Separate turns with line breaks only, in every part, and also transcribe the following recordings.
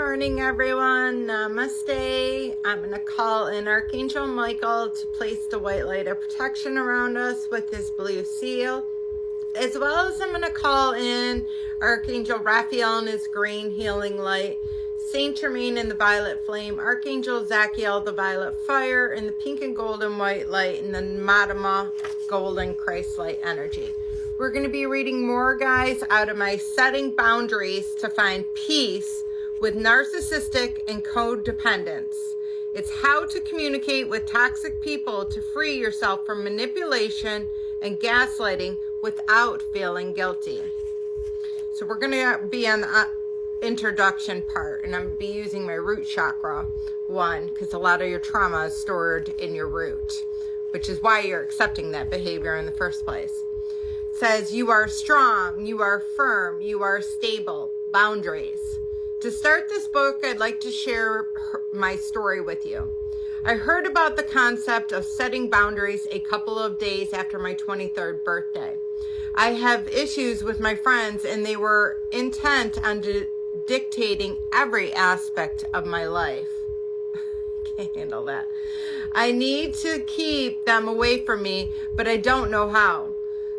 morning, everyone. Namaste. I'm going to call in Archangel Michael to place the white light of protection around us with his blue seal. As well as I'm going to call in Archangel Raphael and his green healing light, Saint Germain in the violet flame, Archangel Zachiel the violet fire, and the pink and golden white light, and the Madama golden Christ light energy. We're going to be reading more, guys, out of my Setting Boundaries to Find Peace with Narcissistic and Codependents. It's how to communicate with toxic people to free yourself from manipulation and gaslighting without feeling guilty. So we're going to be on the introduction part, and I'm going to be using my root chakra one, because a lot of your trauma is stored in your root, which is why you're accepting that behavior in the first place. It says, you are strong, you are firm, you are stable. Boundaries. To start this book, I'd like to share my story with you. I heard about the concept of setting boundaries a couple of days after my 23rd birthday. I have issues with my friends, and they were intent on dictating every aspect of my life. Can't handle that. I need to keep them away from me, but I don't know how.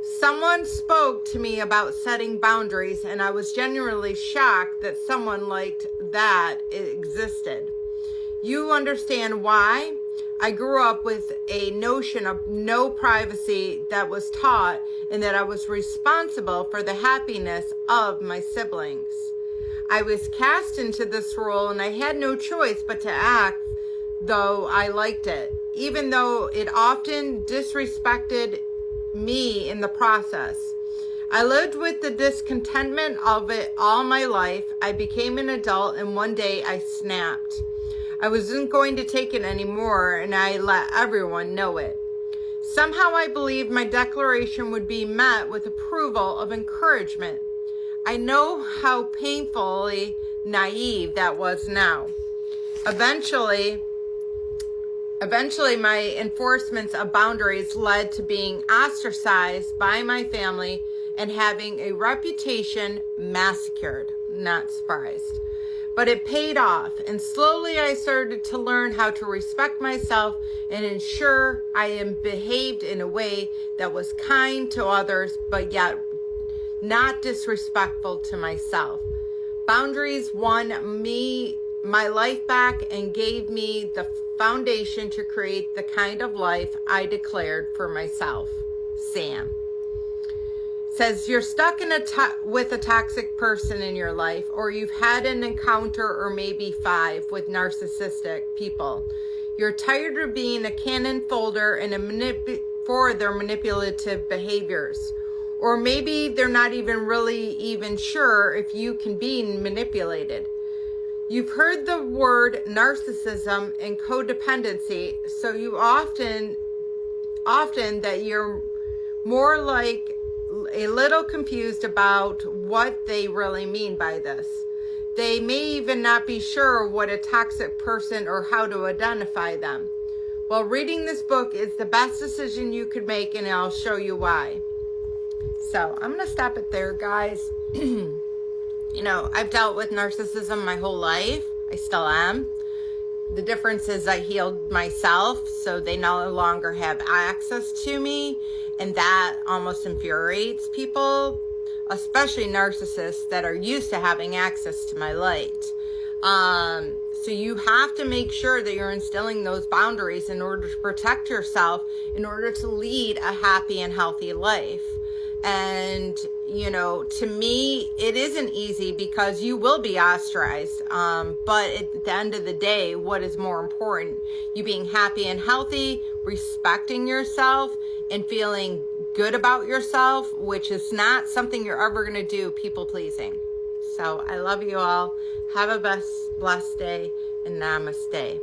Someone spoke to me about setting boundaries, and I was genuinely shocked that someone like that existed. You understand why? I grew up with a notion of no privacy that was taught, and that I was responsible for the happiness of my siblings. I was cast into this role, and I had no choice but to act, though I liked it, even though it often disrespected me in the process. I lived with the discontentment of it all my life. I became an adult, and one day I snapped. I wasn't going to take it anymore, and I let everyone know it. Somehow I believed my declaration would be met with approval of encouragement. I know how painfully naive that was now. Eventually, my enforcements of boundaries led to being ostracized by my family and having a reputation massacred. Not surprised. But it paid off, and slowly I started to learn how to respect myself and ensure I am behaved in a way that was kind to others, but yet not disrespectful to myself. Boundaries won me my life back and gave me the foundation to create the kind of life I declared for myself. Sam. Says you're stuck in with a toxic person in your life, or you've had an encounter, or maybe 5 with narcissistic people. You're tired of being a cannon folder and for their manipulative behaviors. Or maybe they're not even sure if you can be manipulated. You've heard the word narcissism and codependency, so you often that you're more like a little confused about what they really mean by this. They may even not be sure what a toxic person or how to identify them. Well, reading this book is the best decision you could make, and I'll show you why. So I'm going to stop it there, guys. You know, I've dealt with narcissism my whole life. I still am. The difference is I healed myself, so they no longer have access to me, and that almost infuriates people, especially narcissists that are used to having access to my light. So you have to make sure that you're instilling those boundaries in order to protect yourself, in order to lead a happy and healthy life. And, you know, to me, it isn't easy because you will be ostracized. But at the end of the day, what is more important? You being happy and healthy, respecting yourself, and feeling good about yourself, which is not something you're ever going to do, people pleasing. So I love you all. Have a blessed day, and namaste.